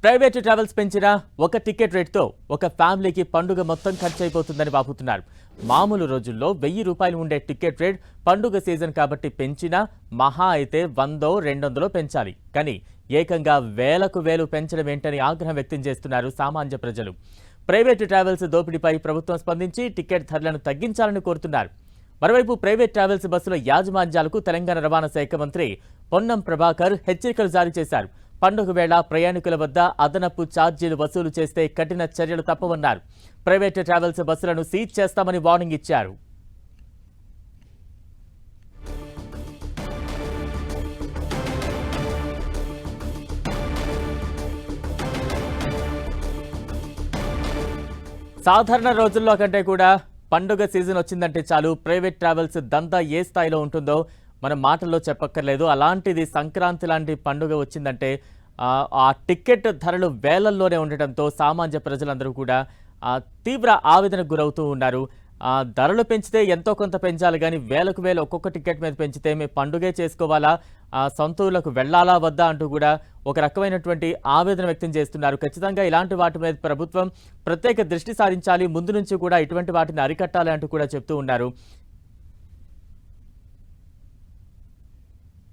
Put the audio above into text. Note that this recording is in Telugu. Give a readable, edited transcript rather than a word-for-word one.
ప్రైవేట్ ట్రావెల్స్ పెంచినా ఒక టికెట్ రేట్తో ఒక ఫ్యామిలీకి పండుగ మొత్తం ఖర్చు అయిపోతుందని వాపోతున్నారు. మామూలు రోజుల్లో ₹1000 ఉండే టికెట్ రేట్ పండుగ సీజన్ కాబట్టి పెంచినా మహా అయితే 100-200 పెంచాలి. కానీ ఏకంగా వేలకు వేలు పెంచడం ఏంటని ఆగ్రహం వ్యక్తం చేస్తున్నారు సామాన్య ప్రజలు. ప్రైవేట్ ట్రావెల్స్ దోపిడీపై ప్రభుత్వం స్పందించి టికెట్ ధరలను తగ్గించాలని కోరుతున్నారు. మరోవైపు ప్రైవేట్ ట్రావెల్స్ బస్సుల యాజమాన్యాలకు తెలంగాణ రవాణా శాఖ మంత్రి పొన్నం ప్రభాకర్ హెచ్చరికలు జారీ చేశారు. పండుగ వేళ ప్రయాణికుల వద్ద అదనపు ఛార్జీలు వసూలు చేస్తే కఠిన చర్యలు తప్పవన్నారు. ప్రైవేట్ ట్రావెల్స్ బస్సులను సీజ్ చేస్తామని వార్నింగ్ ఇచ్చారు. సాధారణ రోజుల్లో కంటే కూడా పండుగ సీజన్ వచ్చిందంటే చాలు ప్రైవేట్ ట్రావెల్స్ దందా ఏ స్థాయిలో ఉంటుందో మనం మాటల్లో చెప్పక్కర్లేదు. అలాంటిది సంక్రాంతి లాంటి పండుగ వచ్చిందంటే ఆ టికెట్ ధరలు వేలల్లోనే ఉండటంతో సామాన్య ప్రజలందరూ కూడా తీవ్ర ఆవేదనకు గురవుతూ ఉన్నారు. ధరలు పెంచితే ఎంతో కొంత పెంచాలి, కానీ వేలకు వేలు ఒక్కొక్క టికెట్ మీద పెంచితే మేము పండుగే చేసుకోవాలా, సొంత ఊళ్ళకు వెళ్లాలా వద్దా అంటూ కూడా ఒక రకమైనటువంటి ఆవేదన వ్యక్తం చేస్తున్నారు. ఖచ్చితంగా ఇలాంటి వాటి మీద ప్రభుత్వం ప్రత్యేక దృష్టి సారించాలి, ముందు నుంచి కూడా ఇటువంటి వాటిని అరికట్టాలి అంటూ కూడా చెప్తూ ఉన్నారు.